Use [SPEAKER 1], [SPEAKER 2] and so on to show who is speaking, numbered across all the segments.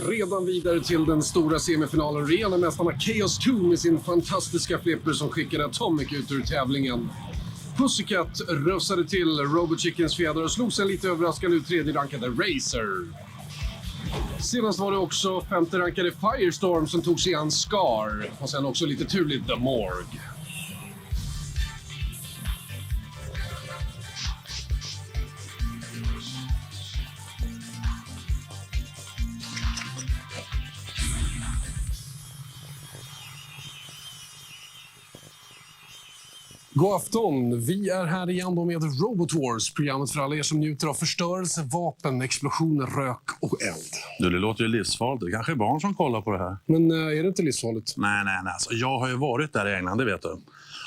[SPEAKER 1] Redan vidare till den stora semifinalen. Rena mästarna Chaos 2 med sin fantastiska flipper som skickade Atomic ut ur tävlingen. Pussycat röstade till Robot Chickens fjäder och slog sig lite överraskande ut tredje rankade Razer. Senast var det också femte rankade Firestorm som tog sig an Scar och sen också lite turligt The Morgue. God afton! Vi är här igen då med Robot Wars, programmet för alla er som njuter av förstörelse, vapen, explosioner, rök och eld.
[SPEAKER 2] Du, det låter ju livsfarligt. Det kanske är barn som kollar på det här.
[SPEAKER 1] Men är det inte livsfarligt?
[SPEAKER 2] Nej. Alltså, jag har ju varit där i England, det vet du.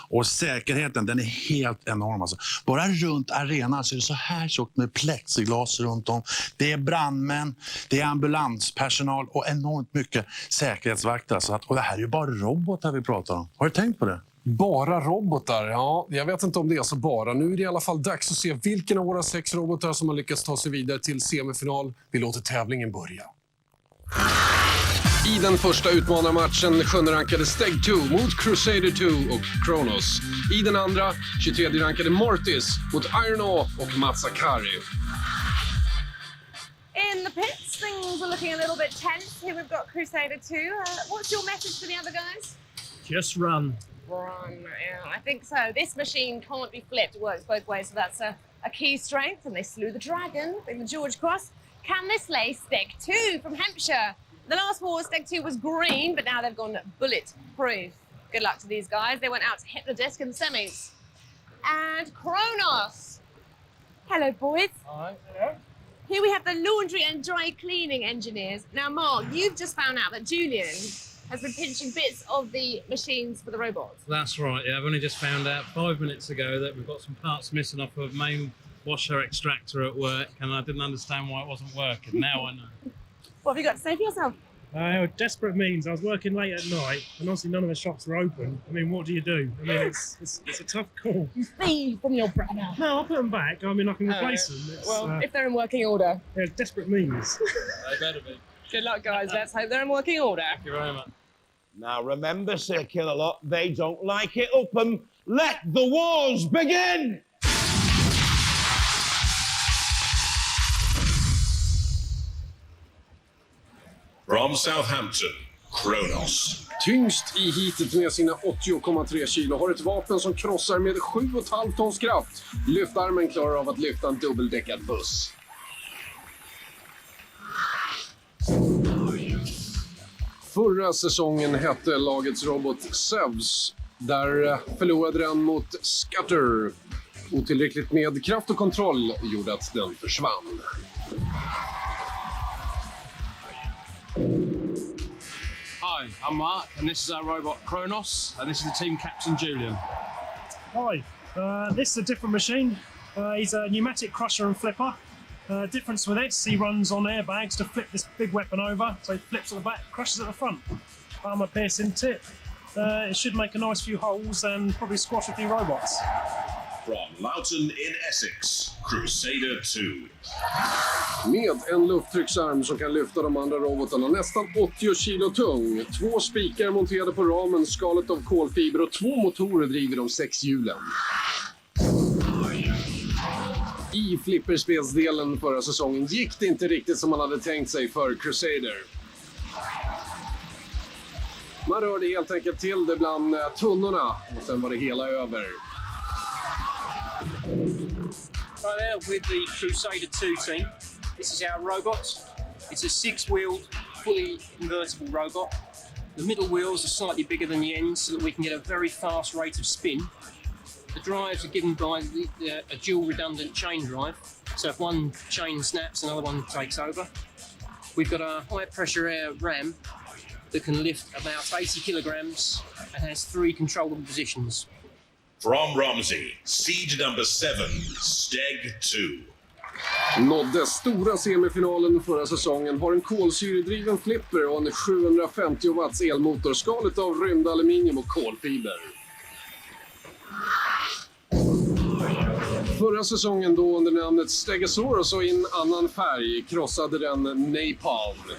[SPEAKER 2] Och säkerheten, den är helt enorm. Alltså. Bara runt arenan så är det så här tjockt med plexiglas runt om. Det är brandmän, det är ambulanspersonal och enormt mycket säkerhetsvakter. Så att, och det här är ju bara robotar vi pratar om. Har du tänkt på det?
[SPEAKER 1] Bara robotar? Ja, jag vet inte om det är så bara. Nu är det i alla fall dags att se vilken av våra 6 robotar som har lyckats ta sig vidare till semifinal. Vi låter tävlingen börja. I den första utmanarmatchen 7-rankade Steg 2 mot Crusader 2 och Kronos. I den andra 23-rankade Mortis mot Iron Awe och Matsakari.
[SPEAKER 3] In the pits, things are looking a little bit tense. Here we've got Crusader 2. What's your message for the other guys?
[SPEAKER 4] Just run.
[SPEAKER 3] Run, yeah, I think so. This machine can't be flipped. It works both ways, so that's a key strength. And they slew the dragon in the George Cross. Can this slay Steg 2 from Hampshire? The last war, Steg 2 was green, but now they've gone bulletproof. Good luck to these guys. They went out to hit the disc in the semis. And Kronos. Hello, boys.
[SPEAKER 4] Hi, hello.
[SPEAKER 3] Here we have the laundry and dry cleaning engineers. Now, Mark, you've just found out that Julian has been pinching bits of the machines for the robots.
[SPEAKER 4] That's right, yeah. I've only just found out 5 minutes ago that we've got some parts missing off of main washer extractor at work, and I didn't understand why it wasn't working. Now I know.
[SPEAKER 3] What have you got to say for yourself?
[SPEAKER 5] Desperate means I was working late at night, and obviously none of the shops were open. I mean, what do you do? I mean, it's a tough call.
[SPEAKER 3] You thieve from your brother.
[SPEAKER 5] No, I'll put them back. I mean, I can replace them. It's,
[SPEAKER 3] Well, if they're in working order.
[SPEAKER 5] yeah, desperate means.
[SPEAKER 4] They better be.
[SPEAKER 3] Good luck, guys. Let's hope they're in working order.
[SPEAKER 4] Thank you very much.
[SPEAKER 6] Now remember, Sir Killalot, they don't like it up 'em. Let the wars begin!
[SPEAKER 7] From Southampton, Kronos.
[SPEAKER 1] Tyngst i heatet med sina 80,3 kilo har ett vapen som krossar med 7,5 tons kraft. Lyftarmen klarar av att lyfta en dubbeldäckad buss. Förra säsongen hette lagets robot Zeus. Där förlorade den mot Scutter. Otillräckligt med kraft och kontroll gjorde att den försvann.
[SPEAKER 8] Hi, I'm Mark, and this is our robot Kronos, and this is the team captain Julian.
[SPEAKER 5] Hi, this is a different machine. He's a pneumatic crusher and flipper. Difference with this, he runs on airbags to flip this big weapon over. So he flips at the back, crushes at the front. Armor piercing tip. It should make a nice few holes and probably squash a few robots.
[SPEAKER 7] From Loughton in Essex, Crusader 2.
[SPEAKER 1] Med en lufttrycksarm som kan lyfta de andra robotarna nästan 80 kilo tung. 2 spikar monterade på ramen, skalet av kolfiber och 2 motorer driver de 6 hjulen. I flipperspelsdelen förra säsongen gick det inte riktigt som man hade tänkt sig för Crusader. Man rörde helt enkelt till det bland tunnorna och sen var det hela över.
[SPEAKER 8] Right there with the Crusader 2 team. This is our robot. It's a 6-wheeled, fully invertible robot. The middle wheels are slightly bigger than the ends so that we can get a very fast rate of spin. The drives are given by a dual redundant chain drive. So if one chain snaps, another one takes over. We've got a high pressure air ram that can lift about 80 kilograms and has 3 controllable positions.
[SPEAKER 7] From Romsey, Siege number 7, Steg 2.
[SPEAKER 1] Nådde stora semifinalen förra säsongen, har en kolsyredriven flipper och en 750 watts elmotor, skalet av rymdaluminium och kolfiber. Förra säsongen då under namnet Stegosaurus och i en annan färg krossade den Napalm.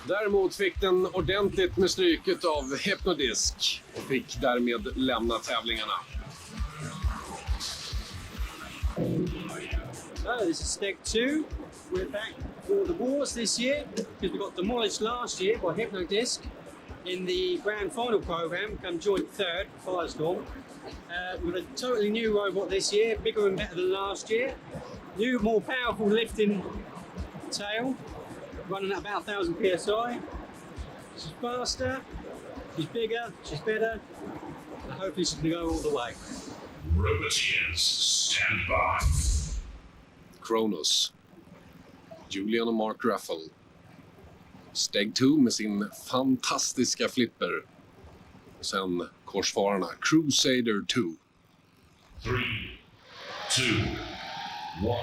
[SPEAKER 1] Däremot fick den ordentligt med stryket av Hypnodisk och fick därmed lämna tävlingarna.
[SPEAKER 8] This is Steg 2. We're back for the wars this year because we got demolished last year by Hypnodisk in the grand final program, come joint third, Firestorm. With a totally new robot this year, bigger and better than last year. New, more powerful lifting tail, running at about 1000 psi. She's faster, she's bigger, she's better, and hopefully she's going to go all the way.
[SPEAKER 7] Roboteers, stand by.
[SPEAKER 1] Kronos, Julian och Mark Ruffle. Steg 2 med sin fantastiska flipper. Och sen korsfararna Crusader 2.
[SPEAKER 7] 3, 2, 1.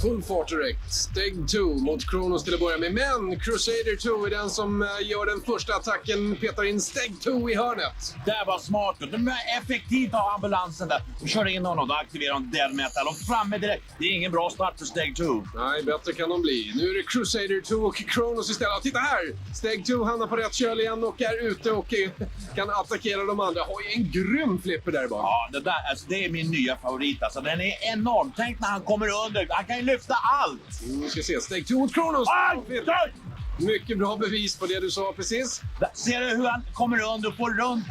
[SPEAKER 1] Full fart direkt. Steg 2 mot Kronos till att börja med. Men Crusader 2 är den som gör den första attacken. Petar in Steg 2 i hörnet.
[SPEAKER 2] Det var smart. De är effektivt av ambulansen där. Och kör in honom och aktiverar de dead metal. Och framme direkt. Det är ingen bra start för Steg 2.
[SPEAKER 1] Nej, bättre kan de bli. Nu är det Crusader 2 och Kronos istället. Och titta här! Steg 2 hamnar på rätt köl igen och är ute och kan attackera de andra. Har ju en grym flipper där bara.
[SPEAKER 2] Ja, det där, alltså, det är min nya favorit. Alltså, den är enorm. Tänk när han kommer under. Han kan ju lyfta allt.
[SPEAKER 1] Vi ska se. Steg 2 mot Kronos.
[SPEAKER 2] Aj!
[SPEAKER 1] Mycket bra bevis på det du sa precis.
[SPEAKER 2] Ser du hur han kommer under och får runt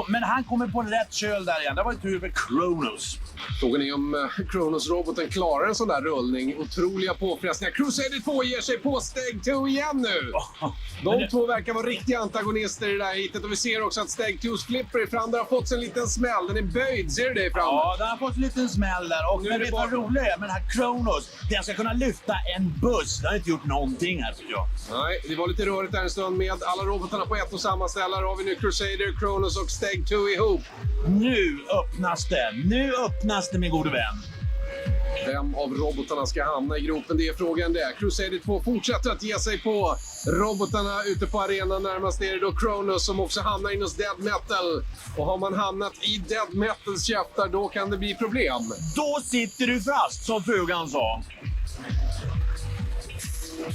[SPEAKER 2] men han kommer på rätt köl där igen. Det var ju tur för Kronos.
[SPEAKER 1] Frågan är om Kronos-roboten klarar en sån där rullning. Otroliga påfrestningar. Crusader 2 ger sig på Steg 2 igen nu. De två verkar vara riktiga antagonister i det där hitet. Och vi ser också att Steg 2s flipper i fram där har fått sig en liten smäll. Den är böjd, ser du det i fram?
[SPEAKER 2] Ja, den har fått en liten smäll där. Och men vet du vad roligt är? Men den här Kronos, den ska kunna lyfta en buss. Den har inte gjort någonting här, tycker jag.
[SPEAKER 1] Nej, det var lite rörigt där en stund med alla robotarna på ett och samma ställe. Här har vi nu Crusader, Kronos och Steg 2 ihop.
[SPEAKER 2] Nu öppnas det. Nu öppnas det, min gode vän.
[SPEAKER 1] Vem av robotarna ska hamna i gropen? Det är frågan det. Crusader 2 fortsätter att ge sig på robotarna ute på arenan. Närmast är det då Kronos som också hamnar in hos Dead Metal. Och har man hamnat i Dead Metals käftar, då kan det bli problem.
[SPEAKER 2] Då sitter du fast, som frugan sa.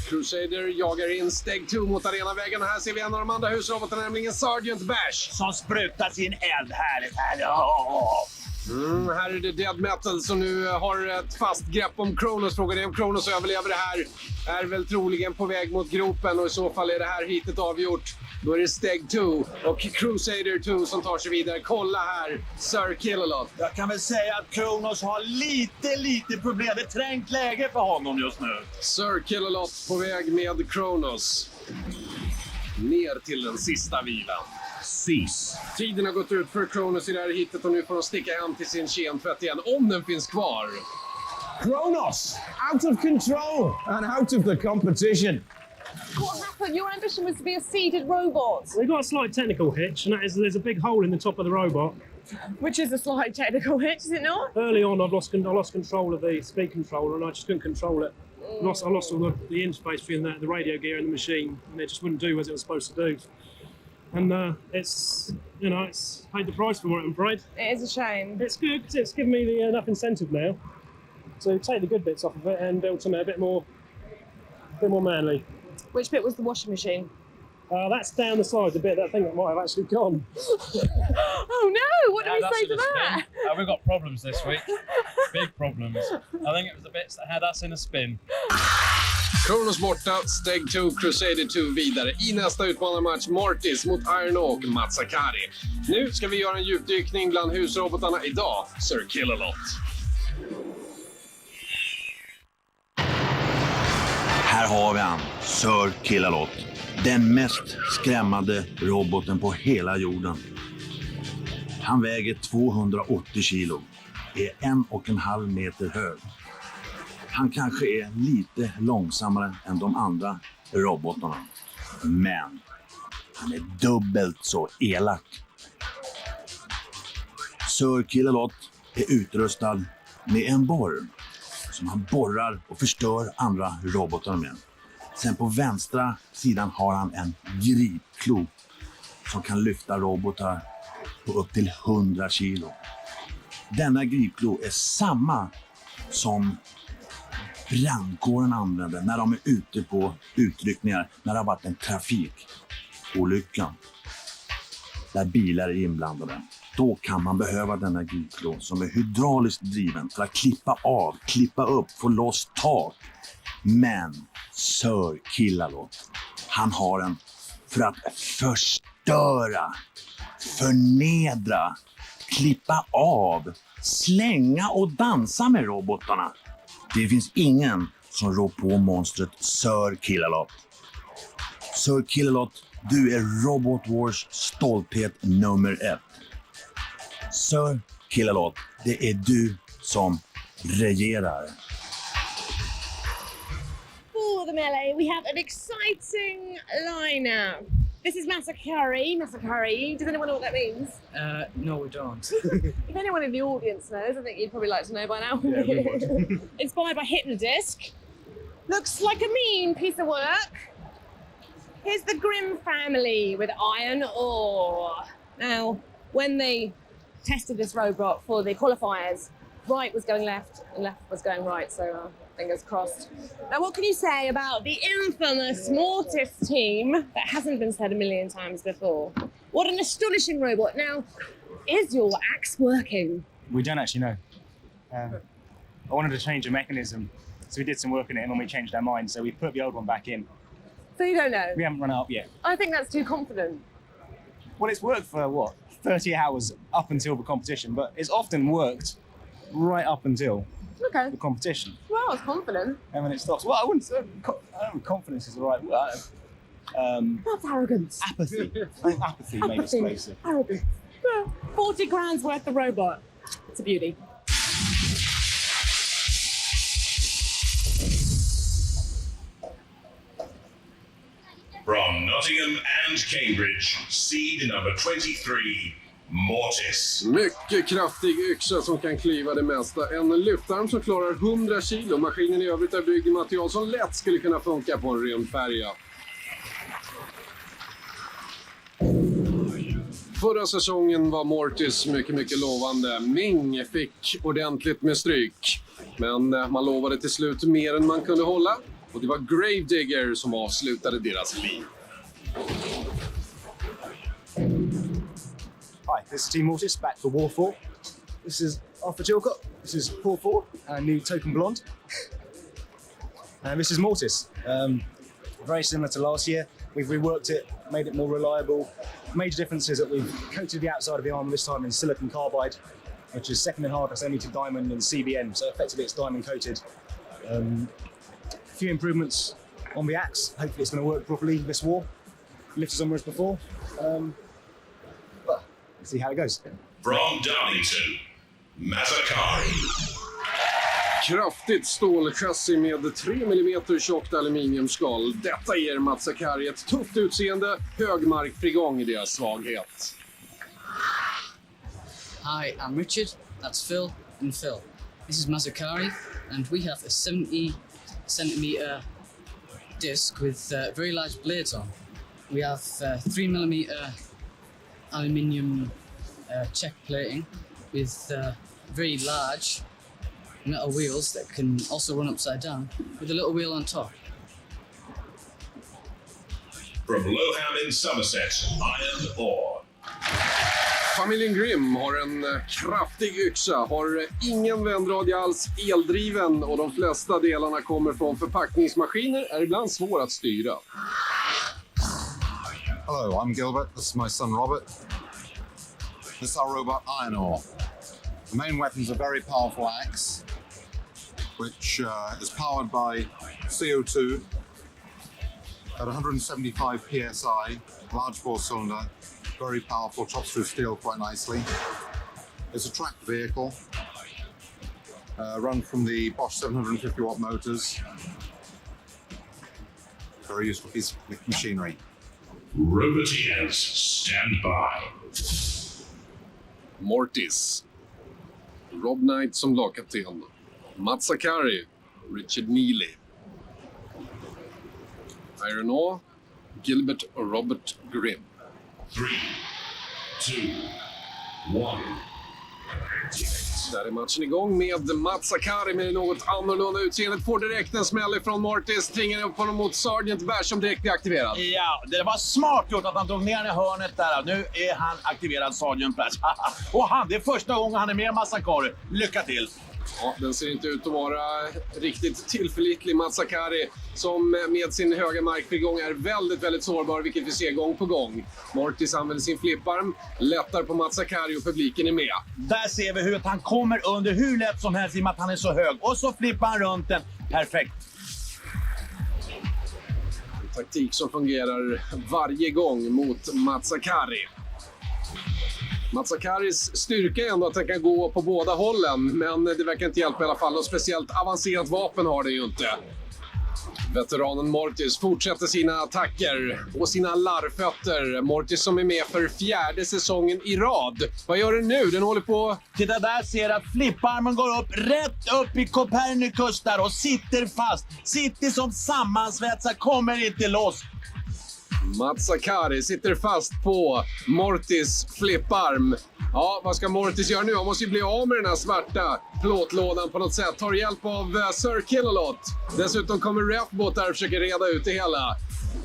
[SPEAKER 1] Crusader jagar in Steg 2 mot arenavägen. Här ser vi en av de andra husrobotarna, nämligen Sergeant Bash.
[SPEAKER 2] Som sprutar sin eld härligt.
[SPEAKER 1] Här är det Dead Metal som nu har ett fast grepp om Kronos. Frågan är om Kronos överlever det här. Är väl troligen på väg mot gropen och i så fall är det här hitet avgjort. Då är det Steg 2 och Crusader 2 som tar sig vidare. Kolla här, Sir Killalot.
[SPEAKER 2] Jag kan väl säga att Kronos har lite problem. Det är trängt läge för honom just nu.
[SPEAKER 1] Sir Killalot på väg med Kronos. Ner till den sista vilan.
[SPEAKER 2] Sis.
[SPEAKER 1] Tiden har gått ut för Kronos i det här hitet och nu får de sticka hem till sin kemtvätt igen, om den finns kvar.
[SPEAKER 6] Kronos, out of control and out of the competition.
[SPEAKER 3] What happened? Your ambition was to be a seated robot.
[SPEAKER 5] We got a slight technical hitch, and that is there's a big hole in the top of the robot.
[SPEAKER 3] Which is a slight technical hitch, is it not?
[SPEAKER 5] Early on, I lost control of the speed controller, and I just couldn't control it. I lost all the interface between the radio gear and the machine, and it just wouldn't do as it was supposed to do. And it's paid the price for it, I'm afraid.
[SPEAKER 3] It is a shame.
[SPEAKER 5] It's good because it's given me enough incentive now to take the good bits off of it and build something a bit more manly.
[SPEAKER 3] Which bit was the washing machine?
[SPEAKER 5] That's down the side, the bit that I think that might have actually gone.
[SPEAKER 3] Oh no! What do we say to that?
[SPEAKER 4] We've got problems this week. Big problems. I think it was the bits that had us in a spin.
[SPEAKER 1] Kronos borta, Steg 2, Crusader 2 vidare. I nästa utmanarmatch Mortis mot Iron och Matsakari. Nu ska vi göra en djupdykning bland husrobotarna idag, Sir Killalot.
[SPEAKER 2] Här har vi han, Sir Killalot. Den mest skrämmande roboten på hela jorden. Han väger 280 kilo, är 1,5 meter hög. Han kanske är lite långsammare än de andra robotarna. Men han är dubbelt så elak. Sir Killalot är utrustad med en borr som han borrar och förstör andra robotar med. Sen på vänstra sidan har han en gripklo som kan lyfta robotar på upp till 100 kilo. Denna gripklo är samma som brandkåren använder när de är ute på utryckningar när det har varit en trafikolycka där bilar är inblandade. Då kan man behöva denna gripklo som är hydrauliskt driven för att klippa upp, få loss tak. Men Sir Killalot, han har en för att förstöra, förnedra, klippa av, slänga och dansa med robotarna. Det finns ingen som rår på monstret Sir Killalot. Sir Killalot, du är Robot Wars stolthet nummer 1. Sir Killalot, det är du som regerar.
[SPEAKER 3] For the melee, we have an exciting lineup. This is Masakari. Masakari. Does anyone know what that means?
[SPEAKER 9] No, we don't.
[SPEAKER 3] If anyone in the audience knows, I think you'd probably like to know by now.
[SPEAKER 9] Yeah, we would.
[SPEAKER 3] Inspired by Hypnodisc. Looks like a mean piece of work. Here's the Grimm family with iron ore. Now, when they tested this robot for the qualifiers, right was going left and left was going right, so fingers crossed. Now, what can you say about the infamous Mortis team that hasn't been said a million times before? What an astonishing robot. Now, is your axe working?
[SPEAKER 9] We don't actually know. I wanted to change the mechanism, so we did some work on it, and then we changed our mind, so we put the old one back in.
[SPEAKER 3] So you don't know?
[SPEAKER 9] We haven't run it up yet.
[SPEAKER 3] I think that's too confident.
[SPEAKER 9] Well, it's worked for, 30 hours up until the competition, but it's often worked right up until
[SPEAKER 3] Okay.
[SPEAKER 9] the competition.
[SPEAKER 3] Well, it's confident.
[SPEAKER 9] And then it stops. Well, I wouldn't say, I don't know if confidence is the right word.
[SPEAKER 3] That's arrogance.
[SPEAKER 9] Apathy. I think apathy made us place it.
[SPEAKER 3] Arrogance. Well, 40 grand's worth of robot. It's a beauty.
[SPEAKER 7] From Nottingham and Cambridge, seed number 23, Mortis.
[SPEAKER 1] Mycket kraftig yxa som kan klyva det mesta. En lyftarm som klarar 100 kilo. Maskinen i övrigt är byggd i material som lätt skulle kunna funka på en ren färja. Förra säsongen var Mortis mycket lovande. Ming fick ordentligt med stryk. Men man lovade till slut mer än man kunde hålla. Och det var Gravedigger som avslutade deras liv.
[SPEAKER 9] Hi, this is Team Mortis, back for War 4. This is Arthur Chilcott, this is Paul Ford, and new Token Blonde. And this is Mortis. Very similar to last year. We've reworked it, made it more reliable. Major difference is that we've coated the outside of the arm this time in silicon carbide, which is second in hardness only to diamond and CBN, so effectively it's diamond coated. A few improvements on the axe. Hopefully it's going to work properly this war. Lifted on as before. But let's see how it goes.
[SPEAKER 7] From Darlington, Mazakari.
[SPEAKER 1] Kraftigt stålchassi med 3 mm tjockt aluminiumskal. Detta ger Mazakari ett tufft utseende, högmarkfrigång i deras svaghet.
[SPEAKER 10] Hi, I'm Richard, that's Phil, and Phil. This is Mazakari, and we have a 70 centimeter disc with very large blades on. We have 3 mm aluminium check plating with very large metal wheels that can also run upside down with a little wheel on top.
[SPEAKER 7] From Lowham in Somerset, iron ore.
[SPEAKER 1] Familjen Grimm har en kraftig yxa, har ingen vändradie alls, eldriven och de flesta delarna kommer från förpackningsmaskiner, är ibland svår att styra.
[SPEAKER 11] Hello, I'm Gilbert. This is my son Robert. This is our robot Iron Ore. The main weapon is a very powerful axe, which is powered by CO2 at 175 psi, large bore cylinder, very powerful, chops through steel quite nicely. It's a tracked vehicle, run from the Bosch 750 watt motors. Very useful piece of machinery.
[SPEAKER 7] Robotiers, stand by.
[SPEAKER 1] Mortis. Rob Knight som lagkapten. Mazakari. Richard Neely. Iron Ore. Gilbert och Robert Grimm.
[SPEAKER 7] 3, 2, 1. Activate.
[SPEAKER 1] Där är matchen igång med Mats Sakari med något annorlunda utseendet. Får direkt en smäll ifrån Mortis. Tvingar upp honom mot Sergeant Bash som direkt blir aktiverad.
[SPEAKER 2] Ja, det var smart gjort att han tog ner i hörnet där. Nu är han aktiverad, Sergeant Bash. Och det är första gången han är med Mats Sakari. Lycka till!
[SPEAKER 1] Ja, den ser inte ut att vara riktigt tillförlitlig. Mats Sakari som med sin höga markfrigång är väldigt, väldigt sårbar, vilket vi ser gång på gång. Mortis använder sin flipparm, lättar på Mats Sakari och publiken är med.
[SPEAKER 2] Där ser vi hur han kommer under hur lätt som helst i och med att han är så hög. Och så flippar han runt den. Perfekt.
[SPEAKER 1] En taktik som fungerar varje gång mot Mats Sakari. Mats Sakaris styrka är ändå att han kan gå på båda hållen, men det verkar inte hjälpa i alla fall. Och speciellt avancerat vapen har det ju inte. Veteranen Mortis fortsätter sina attacker och sina larvfötter. Mortis som är med för 4:e säsongen i rad. Vad gör den nu? Den håller på...
[SPEAKER 2] Titta där, ser att flipparmen går upp rätt upp i Copernicus där och sitter fast. Sitter som sammansvetsad, kommer inte loss.
[SPEAKER 1] Mats Sakari sitter fast på Mortis flipparm. Ja, vad ska Mortis göra nu? Han måste ju bli av med den här svarta plåtlådan på något sätt. Tar hjälp av Sir Killalot. Dessutom kommer Refbot där och försöker reda ut det hela.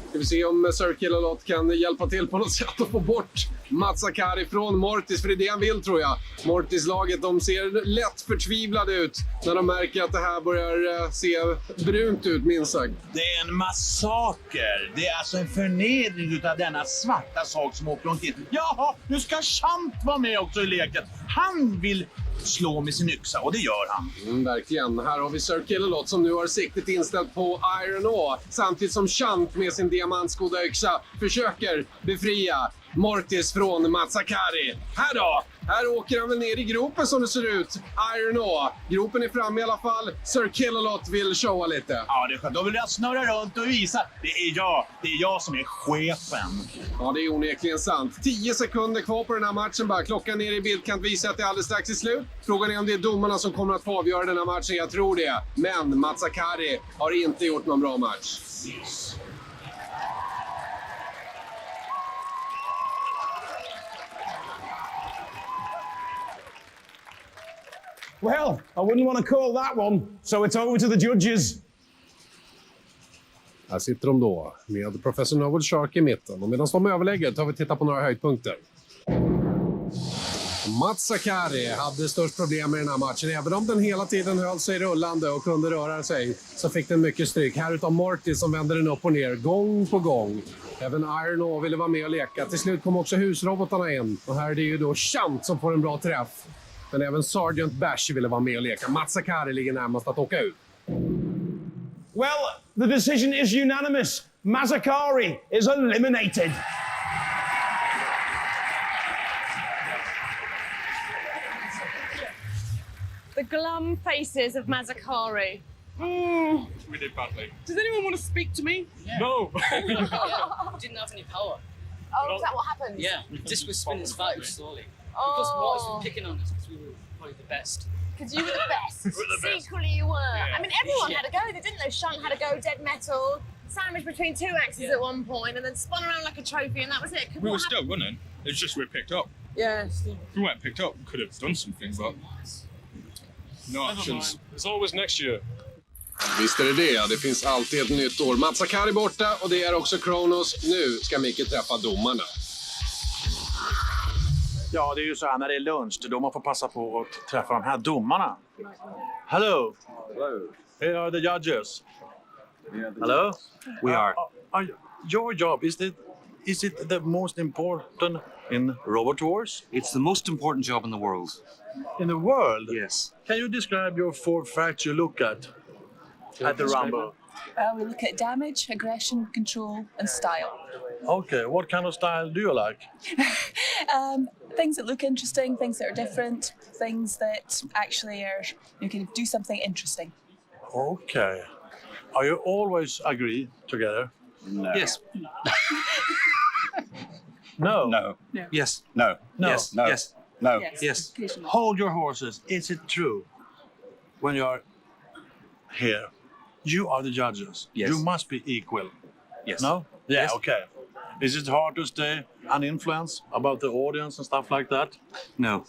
[SPEAKER 1] Ska vi se om Sir Killalot kan hjälpa till på något sätt att få bort Mats Sakari från Mortis, för det är det han vill, tror jag. Mortis-laget, de ser lätt förtvivlade ut när de märker att det här börjar se brunt ut, minst sagt.
[SPEAKER 2] Det är en massaker. Det är alltså en förnedring utav denna svarta sak som åker omkring. Jaha, nu ska Chant vara med också i leken. Han vill slå med sin yxa, och det gör han.
[SPEAKER 1] Verkligen. Här har vi Sir Killalot som nu har siktet inställt på Iron Awe. Samtidigt som Chant med sin diamantskodda yxa försöker befria Mortis från Mats Sakari. Här då! Här åker han väl ner i gropen som det ser ut. Iron Awe. Gropen är framme i alla fall. Sir Killalot vill showa lite.
[SPEAKER 2] Ja, det är skönt. Då vill jag snurra runt och visa. Det är jag som är chefen.
[SPEAKER 1] Ja, det är onekligen sant. 10 sekunder kvar på den här matchen bara. Klockan nere i bildkant visar att det är alldeles strax i slut. Frågan är om det är domarna som kommer att få avgöra den här matchen. Jag tror det. Men Mats Sakari har inte gjort någon bra match.
[SPEAKER 6] Well, I wouldn't want to call that one, so it's over to the judges.
[SPEAKER 1] Här sitter de då med Professor Novel Shark i mitten. Och medan de överlägger tar vi titta på några höjdpunkter. Mats Sakari hade störst problem med den här matchen. Även om den hela tiden höll sig rullande och kunde röra sig så fick den mycket stryk. Här utav Mortis som vände den upp och ner gång på gång. Även Iron Awe ville vara med och leka. Till slut kom också husrobotarna in. Och här är det ju då Chant som får en bra träff. Men även Sergeant Bash ville vara med och leka. Mats Sakari ligger närmast att åka ut.
[SPEAKER 6] Well, the decision is unanimous. Mats Sakari is eliminated.
[SPEAKER 3] The glum faces of Mats Sakari.
[SPEAKER 12] We did badly. Does anyone want to speak to me? Yeah. No.
[SPEAKER 10] We didn't have any power.
[SPEAKER 3] Oh, is that what happened?
[SPEAKER 10] Yeah, the disc was spinning far too slowly.
[SPEAKER 3] Oh.
[SPEAKER 10] Because Mortis was picking on us because we were probably the best.
[SPEAKER 3] Because you were the best.
[SPEAKER 10] We were the best.
[SPEAKER 3] Secretly you were.
[SPEAKER 10] Yeah.
[SPEAKER 3] I mean, everyone had a go, didn't they? Shunt had a go, Dead Metal, sandwiched between two axes at one point, and then spun around like a trophy, and that was it.
[SPEAKER 12] We were still winning. It's just we picked up.
[SPEAKER 3] Yes.
[SPEAKER 12] If we weren't picked up, we could have done something, but no actions. It's always next year.
[SPEAKER 1] Visst är det. Det finns alltid ett nytt år. Mats Sakari borta och det är också Kronos. Nu ska Micke träffa domarna.
[SPEAKER 2] Ja, det är ju så här när det är lunch. Då man får passa på att träffa de här domarna. Hello.
[SPEAKER 1] Hello.
[SPEAKER 2] Here are the judges. Hello.
[SPEAKER 13] We are.
[SPEAKER 2] Your job, is it the most important in Robot Wars?
[SPEAKER 13] It's the most important job in the world.
[SPEAKER 2] In the world?
[SPEAKER 13] Yes.
[SPEAKER 2] Can you describe your 4 facts you look at the Rumble?
[SPEAKER 14] We look at damage, aggression, control, and style.
[SPEAKER 2] Okay, what kind of style do you like?
[SPEAKER 14] Things that look interesting, things that are different, things that actually are, you can do something interesting.
[SPEAKER 2] Okay. Are you always agree together?
[SPEAKER 13] No.
[SPEAKER 2] Yes. No.
[SPEAKER 13] No.
[SPEAKER 14] No.
[SPEAKER 13] Yes.
[SPEAKER 2] No.
[SPEAKER 13] No. Yes. No. Yes. No.
[SPEAKER 14] Yes.
[SPEAKER 13] Yes.
[SPEAKER 14] Occasionally.
[SPEAKER 2] Hold your horses. Is it true when you are here? You are the judges.
[SPEAKER 13] Yes.
[SPEAKER 2] You must be equal.
[SPEAKER 13] Yes.
[SPEAKER 2] No? Yeah,
[SPEAKER 13] Yes.
[SPEAKER 2] okay. Is it hard to stay uninfluenced about the audience and stuff like that?
[SPEAKER 13] No.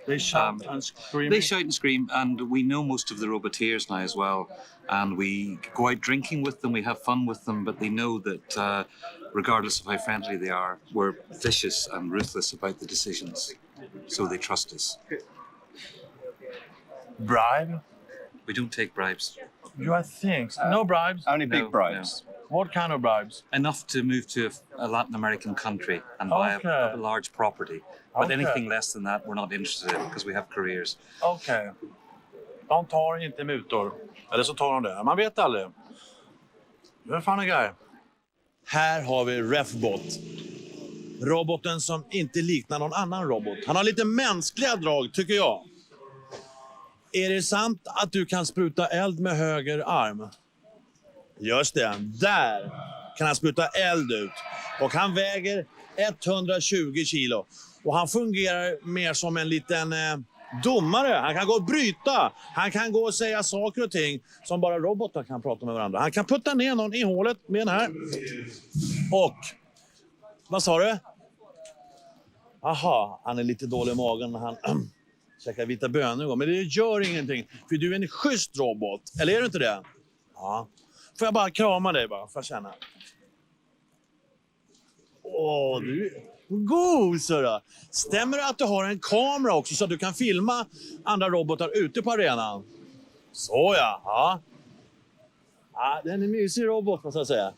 [SPEAKER 2] They shout and scream.
[SPEAKER 13] They shout and scream, and we know most of the Roboteers now as well. And we go out drinking with them, we have fun with them, but they know that regardless of how friendly they are, we're vicious and ruthless about the decisions. So they trust us.
[SPEAKER 2] Bribe?
[SPEAKER 13] We don't take bribes.
[SPEAKER 2] You are things. No bribes?
[SPEAKER 13] Only big bribes.
[SPEAKER 2] What kind of bribes?
[SPEAKER 13] Enough to move to a Latin American country and buy a large property. But anything less than that, we're not interested in because we have careers.
[SPEAKER 2] Okej. De tar inte mutor. Eller så tar de det. Man vet aldrig. Vad fan är grej? Här har vi Refbot. Roboten som inte liknar någon annan robot. Han har lite mänskliga drag, tycker jag. Är det sant att du kan spruta eld med höger arm? Just det. Där kan han spruta eld ut. Och han väger 120 kilo. Och han fungerar mer som en liten domare. Han kan gå och bryta. Han kan gå och säga saker och ting som bara robotar kan prata med varandra. Han kan putta ner någon i hålet med den här. Och, vad sa du? Aha, han är lite dålig i magen när han käkar vita bönor. Men det gör ingenting. För du är en schysst robot. Eller är du inte det? Ja. Får jag bara krama dig bara, för att känna. Åh, du är god, Sara. Stämmer det att du har en kamera också så att du kan filma andra robotar ute på arenan? Så ja, ja. Ja, det är en mysig robot, måste jag säga.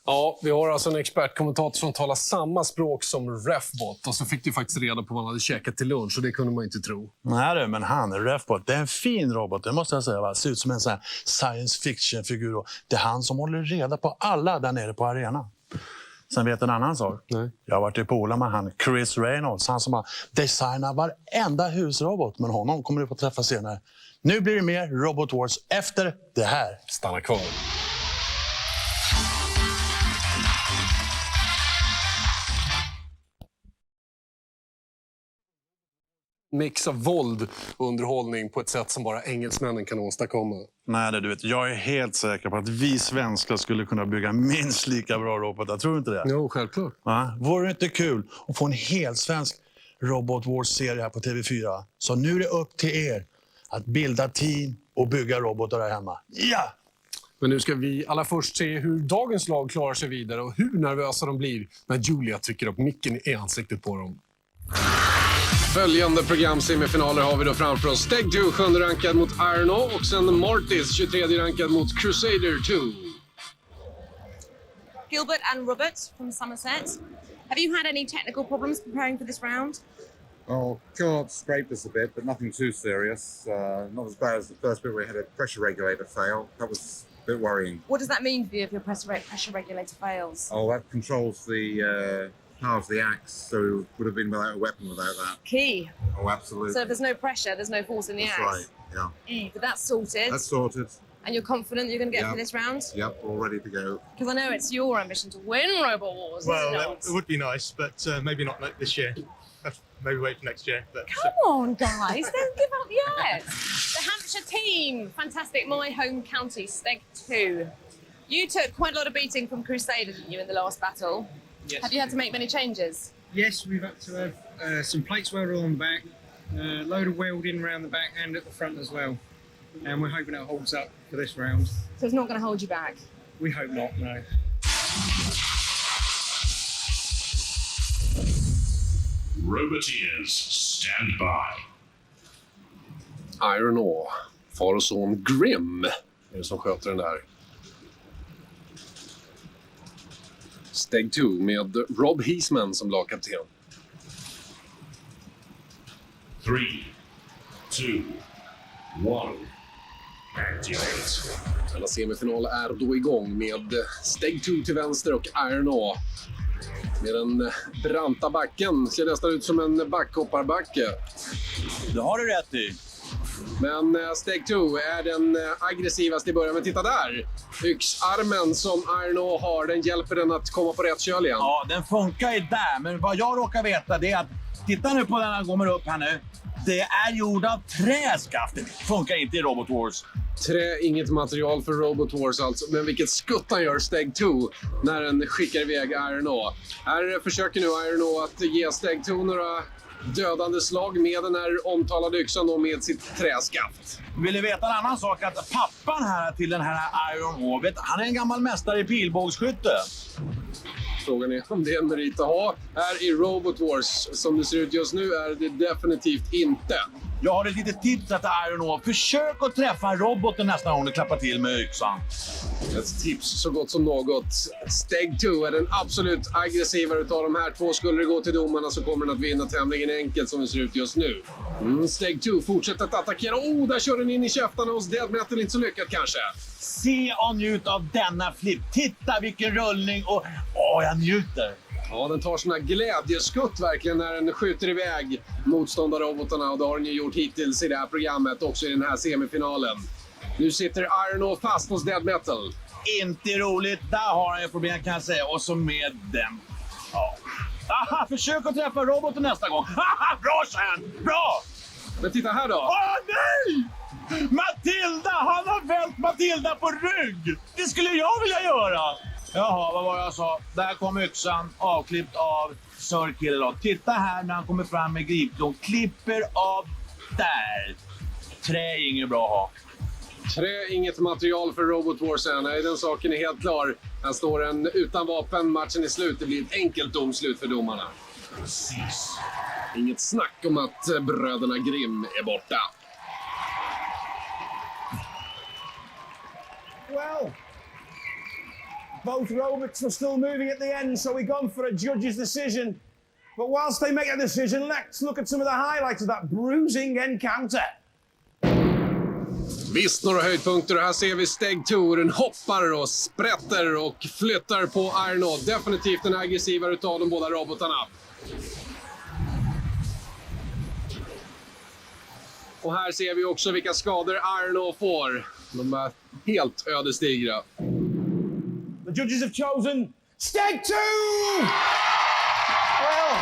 [SPEAKER 1] Ja, vi har alltså en expertkommentator som talar samma språk som Refbot. Och så fick du faktiskt reda på vad han hade käkat till lunch och det kunde man inte tro.
[SPEAKER 2] Nej, men han är Refbot. Det är en fin robot, det måste jag säga. Va? Ser ut som en sån här science fiction-figur. Det är han som håller reda på alla där nere på arenan. Sen vet en annan sak. Nej. Jag har varit i Polen med han Chris Reynolds. Han som har designat varenda husrobot. Men honom kommer du få träffa senare. Nu blir det mer Robot Wars efter det här.
[SPEAKER 1] Stanna kvar. Mix av våld och underhållning på ett sätt som bara engelsmännen kan åstadkomma.
[SPEAKER 2] Nej, du vet, jag är helt säker på att vi svenskar skulle kunna bygga minst lika bra robotar. Tror du inte det?
[SPEAKER 1] Jo, självklart.
[SPEAKER 2] Ja, vore det inte kul att få en helt svensk Robot Wars-serie här på TV4? Så nu är det upp till er att bilda team och bygga robotar där hemma. Ja!
[SPEAKER 1] Men nu ska vi alla först se hur dagens lag klarar sig vidare och hur nervösa de blir när Julia trycker upp micken i ansiktet på dem. Följande programsemifinaler har vi då framför oss. Steg 2, 7:e rankad mot Iron och sen Mortis, 23:e rankad mot Crusader 2.
[SPEAKER 3] Gilbert and Robert from Somerset. Have you had any technical problems preparing for this round?
[SPEAKER 11] Oh, God scraped us a bit, but nothing too serious. Not as bad as the first bit where we had a pressure regulator fail. That was a bit worrying.
[SPEAKER 3] What does that mean for you if your pressure regulator fails?
[SPEAKER 11] Oh, that controls the power of the axe, so it would have been without a weapon without that.
[SPEAKER 3] Key.
[SPEAKER 11] Oh, absolutely.
[SPEAKER 3] So if there's no pressure, there's no force in the
[SPEAKER 11] That's
[SPEAKER 3] axe.
[SPEAKER 11] right, yeah.
[SPEAKER 3] But that's sorted.
[SPEAKER 11] That's sorted.
[SPEAKER 3] And you're confident you're going to get
[SPEAKER 11] Yep.
[SPEAKER 3] through this round?
[SPEAKER 11] Yep, all ready to go.
[SPEAKER 3] Because I know it's your ambition to win Robot Wars,
[SPEAKER 15] Well,
[SPEAKER 3] is it not?
[SPEAKER 15] it would be nice, but maybe not like this year. Maybe wait for next year. But,
[SPEAKER 3] Come on, guys, don't give up yet. The Hampshire team, fantastic. My home county, Steg 2. You took quite a lot of beating from Crusader, didn't you, in the last battle?
[SPEAKER 16] Yes.
[SPEAKER 3] Have you had to make many changes?
[SPEAKER 16] Yes, we've had to have some plates welded on the back, a load of welding around the back and at the front as well. And we're hoping it holds up for this round.
[SPEAKER 3] So it's not going to hold you back?
[SPEAKER 16] We hope not, no.
[SPEAKER 7] Roboteers, stand by.
[SPEAKER 1] Iron Ore, far och son Grim är det som sköter den där. Steg 2 med Rob Heisman som lagkapten.
[SPEAKER 7] 3, 2, 1. Activate.
[SPEAKER 1] Denna semifinal är då igång med Steg 2 till vänster och Iron Ore. Med den branta backen ser nästan ut som en backhopparbacke.
[SPEAKER 2] Det har du rätt i.
[SPEAKER 1] Men Steg 2 är den aggressivaste i början. Men titta där! Yxarmen som Arno har, den hjälper den att komma på rätt köl igen.
[SPEAKER 2] Ja, den funkar ju där. Men vad jag råkar veta det är att titta nu på den här kommer upp här nu. Det är gjord av träskaftet. Funkar inte i Robot Wars.
[SPEAKER 1] Trä, inget material för Robot Wars alltså. Men vilket skutt han gör Steg 2 när den skickar iväg Iron Ore. Här försöker nu Iron Ore att ge Steg 2 några dödande slag med den här omtalade yxan och med sitt träskaft.
[SPEAKER 2] Vill ni veta en annan sak? Att pappan här till den här Iron Orbit, han är en gammal mästare i pilbågsskytte.
[SPEAKER 1] Frågan är om det är en merit att ha här i Robot Wars. Som det ser ut just nu är det definitivt inte.
[SPEAKER 2] Jag har ett litet tips till Iron Orbit. Försök att träffa roboten nästa gång du klappar till med yxan.
[SPEAKER 1] Ett tips så gott som något. Steg 2 är den absolut aggressivare utav de här två. Skulle det gå till domarna så kommer den att vinna tämligen enkelt som det ser ut just nu. Steg 2 fortsätter att attackera. Där kör den in i käftarna hos Dead Metal. Inte så lyckat kanske.
[SPEAKER 2] Se och njut av denna flip. Titta vilken rullning och... jag njuter.
[SPEAKER 1] Ja, den tar såna glädjeskutt verkligen när den skjuter iväg motståndarrobotarna. Och det har den ju gjort hittills i det här programmet, också i den här semifinalen. Nu sitter Iron Off fast hos Dead Metal.
[SPEAKER 2] Inte roligt. Där har han ju problem kan jag säga. Och så med den. Ja. Aha, försök att träffa roboten nästa gång. Haha, bra Sean! Bra!
[SPEAKER 1] Men titta här då.
[SPEAKER 2] Nej! Matilda! Han har vält Matilda på rygg! Det skulle jag vilja göra! Jaha, vad var jag sa? Där kom yxan, avklippt av Sir Killalot. Titta här när han kommer fram med gripklon. Klipper av där. Trä är inget bra att ha.
[SPEAKER 1] Trä, inget material för Robot Wars än. Nej, den saken är helt klar. Här står en utan vapen. Matchen är slut. Det blir ett enkelt domslut för domarna. Precis. Inget snack om att bröderna Grimm är borta.
[SPEAKER 6] Well, both robots were still moving at the end, so we've gone for a judge's decision. But whilst they make a decision, let's look at some of the highlights of that bruising encounter.
[SPEAKER 1] Visst, några höjdpunkter. Här ser vi Steg 2. Den hoppar och sprätter och flyttar på Iron. Definitivt den aggressivare utav de båda robotarna. Och här ser vi också vilka skador Iron får. De är helt ödesdigra.
[SPEAKER 6] The judges have chosen Steg 2! Well,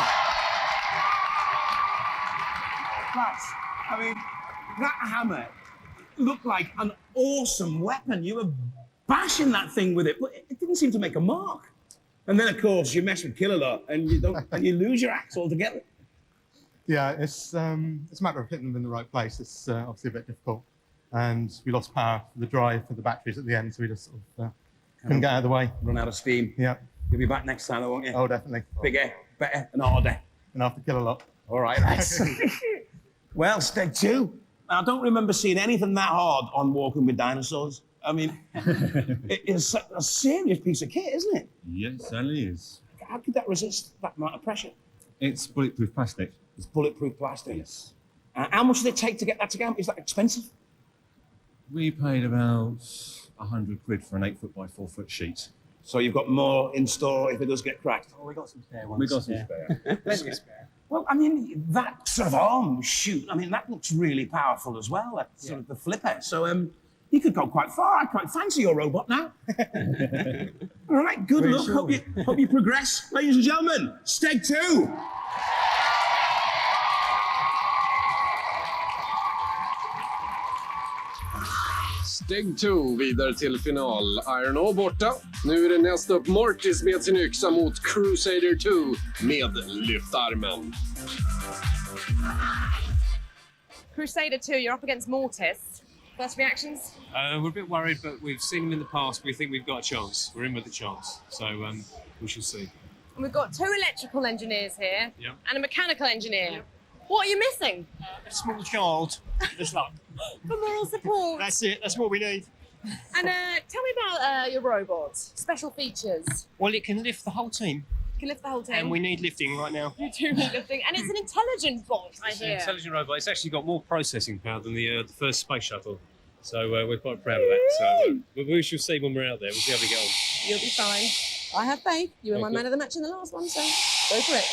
[SPEAKER 6] that hammer looked like an awesome weapon. You were bashing that thing with it, but it didn't seem to make a mark. And then, of course, you mess with Killalot and you lose your axe altogether.
[SPEAKER 15] Yeah, it's a matter of hitting them in the right place. It's obviously a bit difficult. And we lost power for the drive for the batteries at the end, so we just sort of couldn't get out of the way.
[SPEAKER 6] Run out of steam.
[SPEAKER 15] Yeah.
[SPEAKER 6] You'll be back next time, though, won't you?
[SPEAKER 15] Oh, definitely.
[SPEAKER 6] Bigger, better, and harder.
[SPEAKER 15] And after Killalot.
[SPEAKER 6] All right, nice. Well, Steg 2. I don't remember seeing anything that hard on Walking with Dinosaurs. I mean, it's a serious piece of kit, isn't it?
[SPEAKER 17] Yeah, it certainly is.
[SPEAKER 6] How could that resist that amount of pressure?
[SPEAKER 17] It's bulletproof plastic.
[SPEAKER 6] It's bulletproof plastic.
[SPEAKER 17] Yes.
[SPEAKER 6] How much did it take to get that together? Is that expensive?
[SPEAKER 17] We paid about 100 quid for an 8-foot by 4-foot sheet.
[SPEAKER 6] So you've got more in store if it does get cracked?
[SPEAKER 16] Oh, we got some spare ones.
[SPEAKER 17] We got some spare.
[SPEAKER 16] Plenty of spare.
[SPEAKER 6] Well, I mean, that sort of arm shoot, I mean, that looks really powerful as well, that sort of the flipper. So, you could go quite far. I quite fancy your robot now. All right, good luck.
[SPEAKER 16] Sure.
[SPEAKER 6] Hope you progress. Ladies and gentlemen, Steg 2.
[SPEAKER 1] Steg 2 vidare till final. Iron borta. Nu är det nästa upp Mortis med sin yxa mot Crusader 2 med lyftarmen.
[SPEAKER 3] Crusader 2, you're up against Mortis. First reactions?
[SPEAKER 8] We're a bit worried, but we've seen them in the past. We think we've got a chance. We're in with a chance. So we shall see.
[SPEAKER 3] And we've got 2 electrical engineers here and a mechanical engineer. What are you missing?
[SPEAKER 16] A small child. Just like,
[SPEAKER 3] For moral support.
[SPEAKER 16] that's it. That's what we need.
[SPEAKER 3] And tell me about your robot. Special features.
[SPEAKER 16] Well, it can lift the whole team.
[SPEAKER 3] You can lift the whole team.
[SPEAKER 16] And we need lifting right now.
[SPEAKER 3] You do need lifting. And it's an intelligent bot, I
[SPEAKER 8] It's an
[SPEAKER 3] hear.
[SPEAKER 8] intelligent robot. It's actually got more processing power than the first space shuttle. So we're quite proud of that. So we shall see when we're out there. We'll see how we get on.
[SPEAKER 3] You'll be fine. I have faith. You were my man of the match in the last one, so go for it.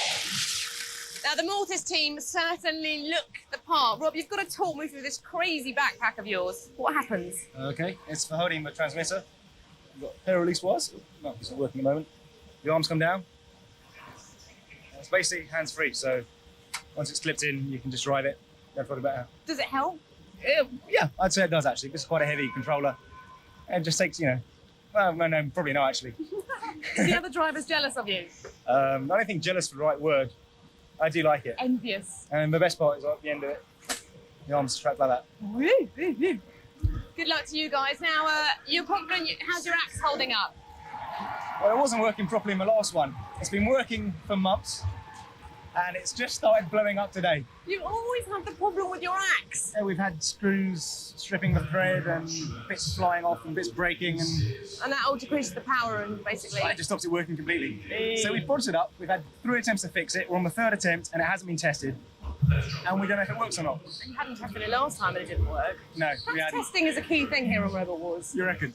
[SPEAKER 3] Now, the Mortis team certainly look the part. Rob, you've got to talk me through this crazy backpack of yours. What happens?
[SPEAKER 9] Okay, it's for holding the transmitter. We've got pair release wires. No, it's not working at the moment. The arms come down. It's basically hands-free, so once it's clipped in, you can just ride it. Go for it better.
[SPEAKER 3] Does it help?
[SPEAKER 9] Yeah, I'd say it does actually. It's quite a heavy controller. It just takes, well, no, probably not actually.
[SPEAKER 3] Are the other drivers jealous of you?
[SPEAKER 9] I don't think jealous is the right word. I do like it.
[SPEAKER 3] Envious.
[SPEAKER 9] And the best part is at the end of it, the arms strapped like that.
[SPEAKER 3] Good luck to you guys. Now, you're confident. How's your axe holding up?
[SPEAKER 9] Well, it wasn't working properly in the last one. It's been working for months, and it's just started blowing up today.
[SPEAKER 3] You always have the problem with your axe.
[SPEAKER 9] Yeah, we've had screws stripping the thread and bits flying off and bits breaking,
[SPEAKER 3] And that all decreases the power and basically...
[SPEAKER 9] it just stops it working completely. So we brought it up. We've had 3 attempts to fix it. We're on the 3rd attempt, and it hasn't been tested. And we don't know if it works or not.
[SPEAKER 3] You hadn't tested it last time and it didn't work.
[SPEAKER 9] No, we
[SPEAKER 3] Perhaps
[SPEAKER 9] hadn't.
[SPEAKER 3] testing is a key thing here on Robot Wars.
[SPEAKER 9] You reckon?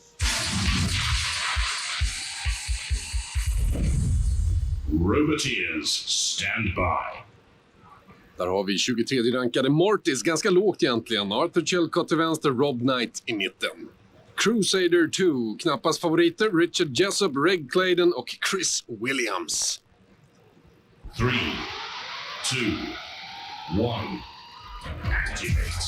[SPEAKER 7] Roboteers, stand by.
[SPEAKER 1] Där har vi 23-rankade Mortis, ganska lågt egentligen. Arthur Chilcott till vänster, Rob Knight i mitten. Crusader 2, knappast favoriter, Richard Jessup, Reg Clayton och Chris Williams.
[SPEAKER 7] 3, 2, 1. Activate.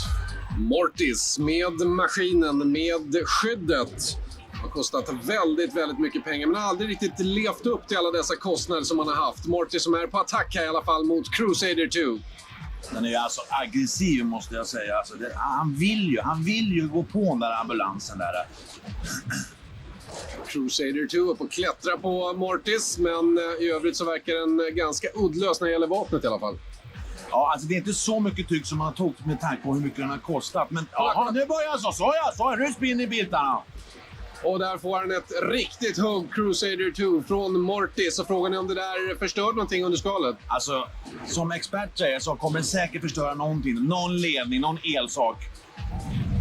[SPEAKER 1] Mortis med maskinen, med skyddet. Har kostat väldigt, väldigt mycket pengar, men har aldrig riktigt levt upp till alla dessa kostnader som man har haft. Mortis som är på attack här i alla fall mot Crusader 2.
[SPEAKER 2] Den är ju alltså aggressiv måste jag säga. Alltså han vill ju gå på den där ambulansen där.
[SPEAKER 1] Crusader 2 upp och klättra på Mortis, men i övrigt så verkar den ganska uddlös när det gäller vapnet i alla fall.
[SPEAKER 2] Ja, alltså det är inte så mycket tyg som man har tagit med tanke på hur mycket den har kostat. Men jaha, nu börjar så nu spinner bitarna.
[SPEAKER 1] Och där får han ett riktigt hugg, Crusader 2, från Mortis. Och frågan är om det där förstör någonting under skalet.
[SPEAKER 2] Alltså, som expert säger så kommer det säkert förstöra någonting. Någon ledning, någon elsak.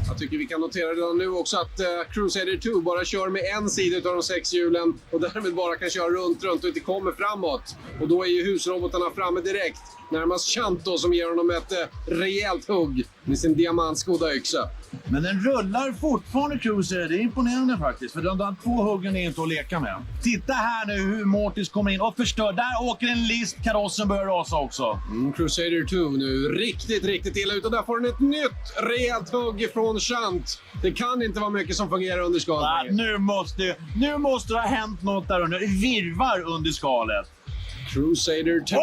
[SPEAKER 1] Jag tycker vi kan notera redan nu också att Crusader 2 bara kör med en sida av de 6 hjulen. Och därmed bara kan köra runt och inte kommer framåt. Och då är ju husrobotarna framme direkt. Närmast Chanto som ger honom ett rejält hugg med sin diamantskodda yxa.
[SPEAKER 2] Men den rullar fortfarande, Cruiser. Det är imponerande faktiskt. För de 2 huggen är inte att leka med. Titta här nu hur Mortis kommer in och förstör. Där åker en list. Karossen börjar rasa också.
[SPEAKER 1] Crusader 2 nu riktigt, riktigt illa ut. Och där får den ett nytt rejält hugg från Chant. Det kan inte vara mycket som fungerar under skalet.
[SPEAKER 2] Nu måste det ha hänt något där under. Det virvar under skalet.
[SPEAKER 1] Crusader 2.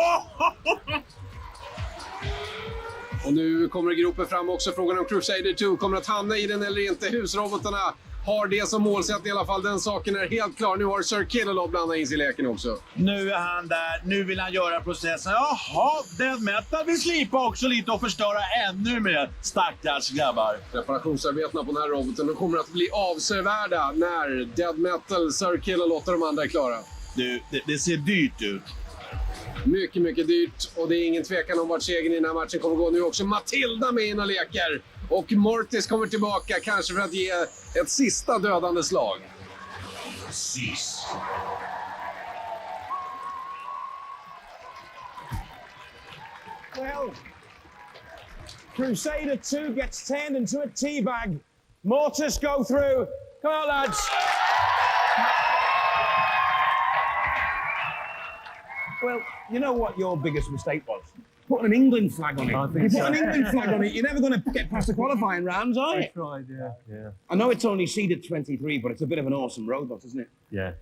[SPEAKER 1] Och nu kommer gropen fram också. Frågan om Crusader 2 kommer att hamna i den eller inte. Husrobotarna har det som målsättning i alla fall. Den saken är helt klar. Nu har Sir Killalov blandat in sig i leken också.
[SPEAKER 2] Nu är han där. Nu vill han göra processen. Jaha, Dead Metal vill slipa också lite och förstöra ännu mer. Stackars grabbar.
[SPEAKER 1] Reparationsarbetena på den här roboten kommer att bli avsevärda när Dead Metal, Sir Killalov och de andra är klara.
[SPEAKER 2] Du, det ser dyrt ut.
[SPEAKER 1] Mycket, mycket dyrt. Och det är ingen tvekan om vart segern i den här matchen kommer gå. Nu är också Matilda med in och leker. Och Mortis kommer tillbaka, kanske för att ge ett sista dödande slag.
[SPEAKER 7] Cease.
[SPEAKER 6] Well, Crusader 2 gets turned into a teabag. Mortis go through. Come on, lads. Well, you know what your biggest mistake was? Putting an England flag on it. You put an England flag on it, you're never going to get past the qualifying rounds, are you?
[SPEAKER 5] I tried, yeah.
[SPEAKER 6] I know it's only seeded 23, but it's a bit of an awesome robot, isn't it?
[SPEAKER 15] Yeah.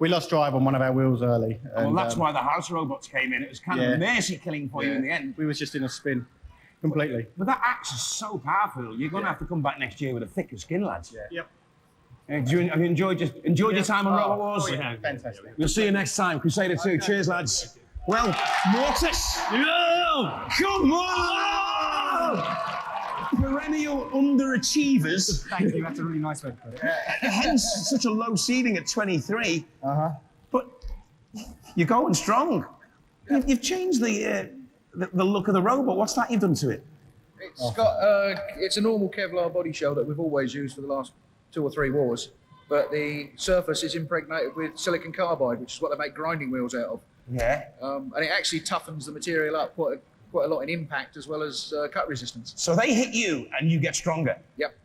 [SPEAKER 15] We lost drive on one of our wheels early.
[SPEAKER 6] Well, that's why the house robots came in. It was kind of mercy killing for you in the end.
[SPEAKER 15] We was just in a spin, completely.
[SPEAKER 6] But that axe is so powerful. You're going to have to come back next year with a thicker skin, lads.
[SPEAKER 15] Yep.
[SPEAKER 6] Have you enjoyed your time on Robot Wars?
[SPEAKER 15] Oh, yeah, fantastic.
[SPEAKER 6] We'll see you next time. Crusader 2. Cheers, lads. Well, Mortis. No! Come on! Perennial underachievers.
[SPEAKER 9] Thank you, that's a really nice way to put it.
[SPEAKER 6] Hence such a low seeding at 23. But you're going strong. You've changed the look of the robot. What's that you've done to it?
[SPEAKER 18] It's got it's a normal Kevlar body shell that we've always used for the last 2 or 3 wars, but the surface is impregnated with silicon carbide, which is what they make grinding wheels out of.
[SPEAKER 6] Yeah.
[SPEAKER 18] And it actually toughens the material up quite a lot in impact as well as cut resistance.
[SPEAKER 6] So they hit you and you get stronger?
[SPEAKER 18] Yep.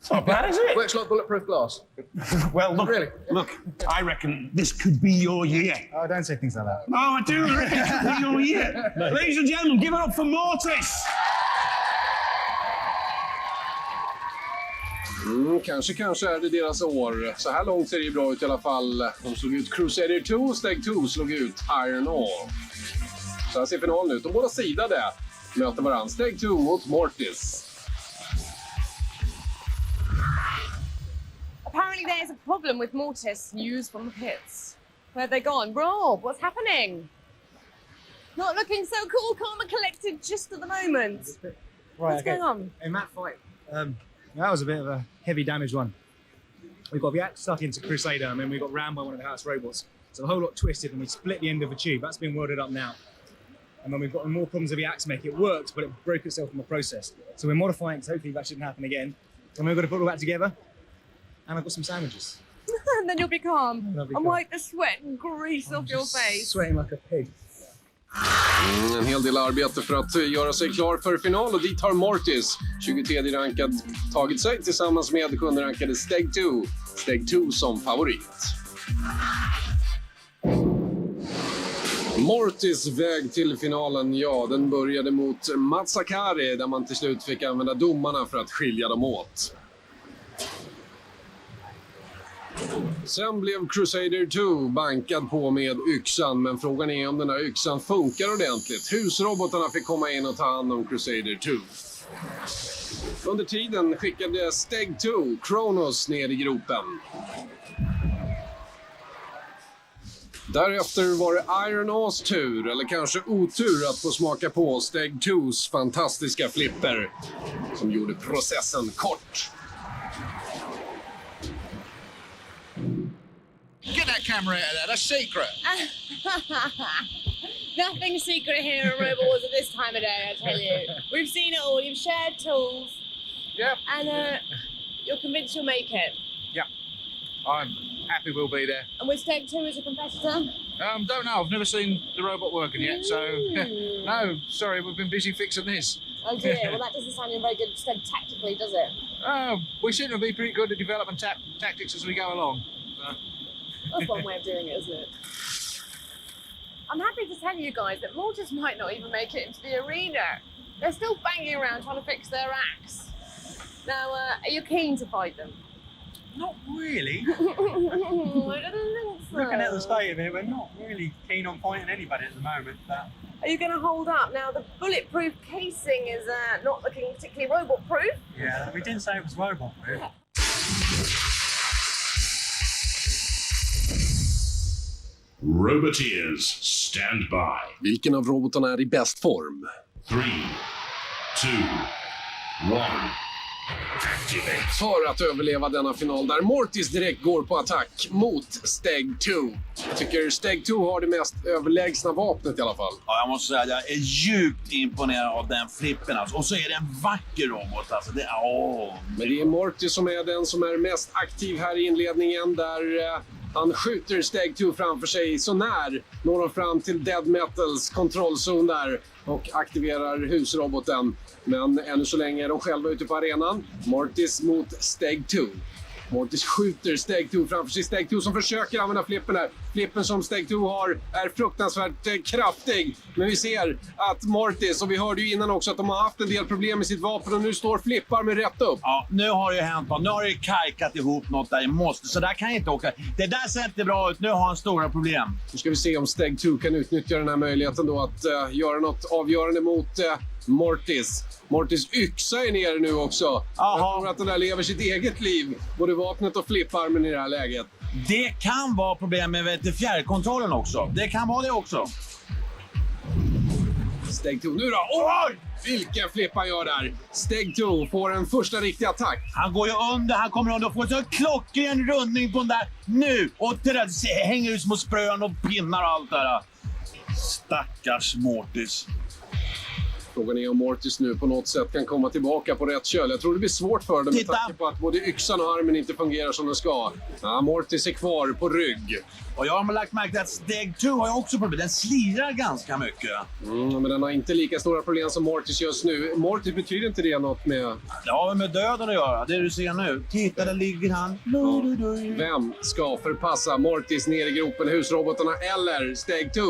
[SPEAKER 6] It's not bad, is it?
[SPEAKER 18] Works like bulletproof glass.
[SPEAKER 6] Well, look,
[SPEAKER 18] Really?
[SPEAKER 6] look, I reckon this could be your year.
[SPEAKER 9] Oh, don't say things like that.
[SPEAKER 6] No, I do reckon it could be your year. Ladies and gentlemen, give it up for Mortis!
[SPEAKER 1] Kanske är det deras år. Så här långt ser det ju bra ut i alla fall. De slog ut Crusader 2, Steg 2 slog ut Iron All. Så här ser finalen ut. De båda sidade möter varandra. Steg 2 mot Mortis.
[SPEAKER 3] Apparently there's a problem with Mortis news from the pits. Where have they gone? Rob, what's happening? Not looking so cool, calm and collected just at the moment. What's going on?
[SPEAKER 9] In that fight, that was a bit of a heavy damage one. We got the axe stuck into Crusader and then we got rammed by one of the house robots. So the whole lot twisted and we split the end of the tube. That's been welded up now. And then we've got more problems with the axe mech. It worked, but it broke itself in the process. So we're modifying, so hopefully that shouldn't happen again. And we've got to put all that together. And I've got some sandwiches.
[SPEAKER 3] And then you'll be calm.
[SPEAKER 9] I'll be
[SPEAKER 3] And
[SPEAKER 9] calm.
[SPEAKER 3] wipe the sweat and grease off your face.
[SPEAKER 9] Sweating like a pig.
[SPEAKER 1] En hel del arbete för att göra sig klar för final och dit har Mortis, 23 rankad, tagit sig tillsammans med 7:e rankade Steg 2. Steg 2 som favorit. Mortis väg till finalen, ja, den började mot Matsakari där man till slut fick använda domarna för att skilja dem åt. Sen blev Crusader 2 bankad på med yxan, men frågan är om den här yxan funkar ordentligt. Husrobotarna fick komma in och ta hand om Crusader 2. Under tiden skickade Steg 2 Kronos ner i gropen. Därefter var det Iron Aws tur, eller kanske otur, att få smaka på Steg 2s fantastiska flipper som gjorde processen kort.
[SPEAKER 19] Get that camera out of there, that's secret.
[SPEAKER 3] Nothing secret here at Robot Wars at this time of day, I tell you. We've seen it all. You've shared tools.
[SPEAKER 19] Yep.
[SPEAKER 3] And you're convinced you'll make it.
[SPEAKER 19] Yeah, I'm happy we'll be there.
[SPEAKER 3] And with Steg 2 as a competitor?
[SPEAKER 19] Don't know, I've never seen the robot working yet, so no, sorry, we've been busy fixing this.
[SPEAKER 3] Oh dear, well that doesn't sound in very good stead tactically, does it?
[SPEAKER 19] We seem to be pretty good at developing tactics as we go along.
[SPEAKER 3] That's one way of doing it, isn't it? I'm happy to tell you guys that Mortis might not even make it into the arena. They're still banging around trying to fix their axe. Now, are you keen to fight them?
[SPEAKER 20] Not really.
[SPEAKER 3] I don't think so.
[SPEAKER 20] Looking at the state of it, we're not really keen on fighting anybody at the moment. But
[SPEAKER 3] Are you going to hold up? Now, the bulletproof casing is not looking particularly robot-proof.
[SPEAKER 20] yeah, we didn't say it was robot proof.
[SPEAKER 7] Roboteers, stand by.
[SPEAKER 1] Vilken av robotarna är i bäst form?
[SPEAKER 7] 3, 2, 1. Activate.
[SPEAKER 1] För att överleva denna final där Mortis direkt går på attack mot Steg 2. Jag tycker Steg 2 har det mest överlägsna vapnet i alla fall.
[SPEAKER 2] Ja, jag måste säga att jag är djupt imponerad av den flippen. Alltså. Och så är det en vacker robot. Alltså.
[SPEAKER 1] Men det är Mortis som är den som är mest aktiv här i inledningen där han skjuter Steg 2 framför sig så när når han fram till Dead Metals kontrollzon där och aktiverar husroboten. Men ännu så länge är de själva ute på arenan. Mortis mot Steg 2. Mortis skjuter Steg 2 framför sig. Steg 2 som försöker använda flippen här. Flippen som Steg 2 har är fruktansvärt kraftig. Men vi ser att Mortis, och vi hörde ju innan också att de har haft en del problem med sitt vapen och nu står flippar med rätt upp.
[SPEAKER 2] Ja, nu har det hänt något. Nu har det kajkat ihop något där i måste. Så där kan jag inte åka. Det där ser inte bra ut. Nu har han stora problem.
[SPEAKER 1] Nu ska vi se om Steg 2 kan utnyttja den här möjligheten då att göra något avgörande mot Mortis. Mortis yxa är nere nu också. Jag tror att den där lever sitt eget liv. Både vapnet och flipparmen i det här läget.
[SPEAKER 2] Det kan vara problem med fjärrkontrollen också. Det kan vara det också.
[SPEAKER 1] Steg 2 nu då. Oj! Vilken flipp han gör där. Steg 2 får en första riktig attack.
[SPEAKER 2] Han går ju under, han kommer under och får en klockren rundning på den där nu. Och det där hänger ut små sprön och pinnar och allt där. Stackars Mortis.
[SPEAKER 1] Frågan är om Mortis nu på något sätt kan komma tillbaka på rätt köl. Jag tror det blir svårt för dem med tanke på att både yxan och armen inte fungerar som de ska. Ja, Mortis är kvar på rygg.
[SPEAKER 2] Och jag har lagt märke till att Steg 2 har ju också problem. Den slirar ganska mycket.
[SPEAKER 1] Men den har inte lika stora problem som Mortis just nu. Mortis betyder inte det något med...
[SPEAKER 2] Det har med döden att göra, det du ser nu. Titta, där ligger han.
[SPEAKER 1] Vem ska förpassa Mortis ner i gropen? Husrobotarna eller Steg 2?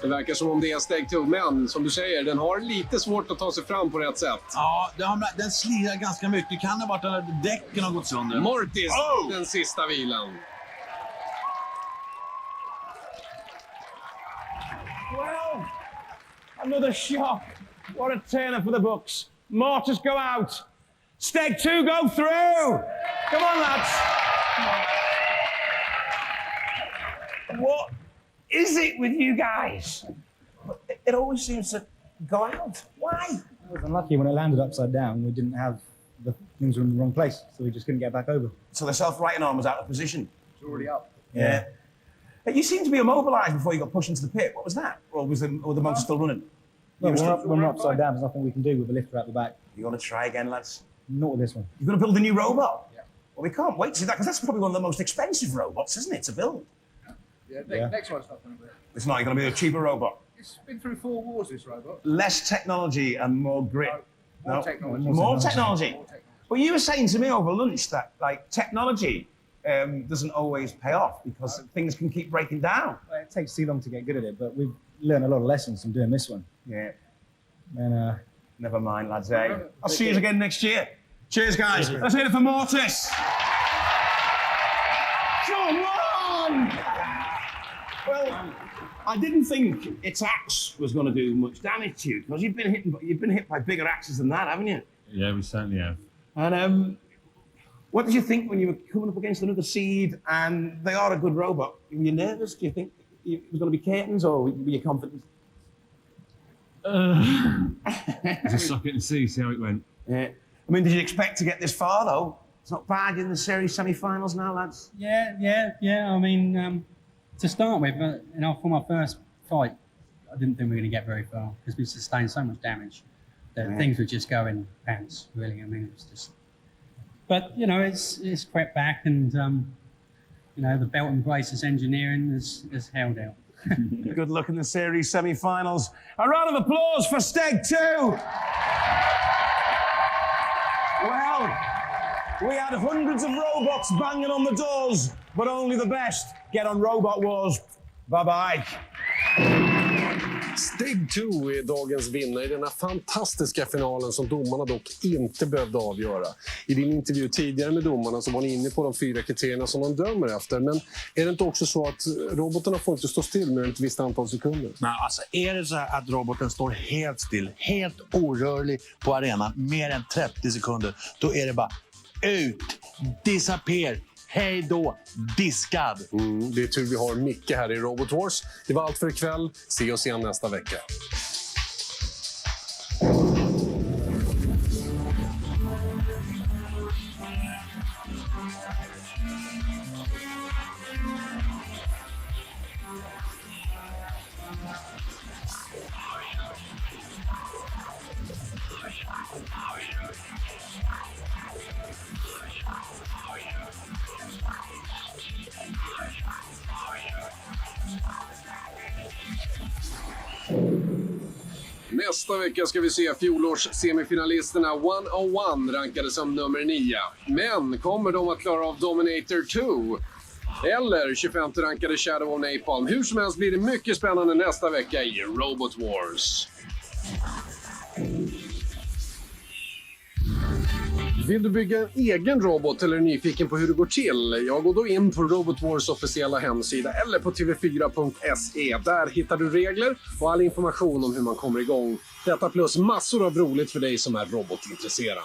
[SPEAKER 1] Det verkar som om det är Steg 2, men som du säger, den har lite svårt att ta sig fram på rätt sätt.
[SPEAKER 2] Ja, den slirar ganska mycket. Kan det vara att däcken har gått sönder?
[SPEAKER 1] Mortis, den sista vilan.
[SPEAKER 20] Well,
[SPEAKER 6] Another shock. What a turner for the Bucks. Mortis go out. Steg 2 go through. Come on, lads. Come on. What is it with you guys? It always seems to go out. Why?
[SPEAKER 9] I was unlucky when it landed upside down. We didn't have the things were in the wrong place, so we just couldn't get back over.
[SPEAKER 6] So the self-righting arm was out of position.
[SPEAKER 18] It's already up.
[SPEAKER 6] Yeah. But you seemed to be immobilised before you got pushed into the pit. What was that? Or was the motor still running?
[SPEAKER 9] Well, when we're upside down, there's nothing we can do with the lifter out the back.
[SPEAKER 6] You want to try again, lads?
[SPEAKER 9] Not with this one.
[SPEAKER 6] You're going to build a new robot? Yeah. Well, we can't wait to see that, because that's probably one of the most expensive robots, isn't it, to build?
[SPEAKER 18] Yeah, next one's not going to be.
[SPEAKER 6] It's not going to be a cheaper robot.
[SPEAKER 18] It's been through 4 wars, this robot.
[SPEAKER 6] Less technology and more grit.
[SPEAKER 18] More technology.
[SPEAKER 6] More technology. Well, you were saying to me over lunch that, like, technology doesn't always pay off because things can keep breaking down.
[SPEAKER 9] Well, it takes too long to get good at it, but we've learned a lot of lessons from doing this one.
[SPEAKER 6] Yeah.
[SPEAKER 9] And
[SPEAKER 6] never mind, lads. I'll see you again next year. Cheers, guys. Let's hit it for Mortis. Come on! Well, I didn't think its axe was going to do much damage to you because you've been hit by bigger axes than that, haven't you?
[SPEAKER 17] Yeah, we certainly have.
[SPEAKER 6] And what did you think when you were coming up against another seed? And they are a good robot. Were you nervous? Do you think it was going to be curtains, or were you confident?
[SPEAKER 17] Just suck it and see how it went.
[SPEAKER 6] Yeah. I mean, did you expect to get this far, though? It's not bad in the series semi-finals now, lads.
[SPEAKER 20] Yeah. I mean, to start with, for my first fight, I didn't think we were going to get very far because we sustained so much damage that things were just going pants, really. I mean, it was just... But, it's crept back and, the belt and braces engineering has held out.
[SPEAKER 6] Good luck in the series semi-finals. A round of applause for Steg 2. Well, we had hundreds of robots banging on the doors, but only the best get on Robot Wars. Bye-bye.
[SPEAKER 1] Steg 2 är dagens vinnare i den här fantastiska finalen som domarna dock inte behövde avgöra. I din intervju tidigare med domarna så var ni inne på de 4 kriterierna som de dömer efter. Men är det inte också så att robotarna får inte stå still med ett visst antal sekunder?
[SPEAKER 2] Nej, alltså är det så att roboten står helt still, helt orörlig på arenan mer än 30 sekunder, då är det bara ut, disappear. Hej då, diskad!
[SPEAKER 1] Det är tur vi har Micke här i Robot Wars. Det var allt för ikväll. Se oss igen nästa vecka. Nästa vecka ska vi se fjolårs-semifinalisterna 101 rankade som nummer 9. Men kommer de att klara av Dominator 2? Eller 25 rankade Shadow of Napalm? Hur som helst blir det mycket spännande nästa vecka i Robot Wars. Vill du bygga en egen robot eller är nyfiken på hur det går till? Jag går då in på Robot Wars officiella hemsida eller på tv4.se. Där hittar du regler och all information om hur man kommer igång. Detta plus massor av roligt för dig som är robotintresserad.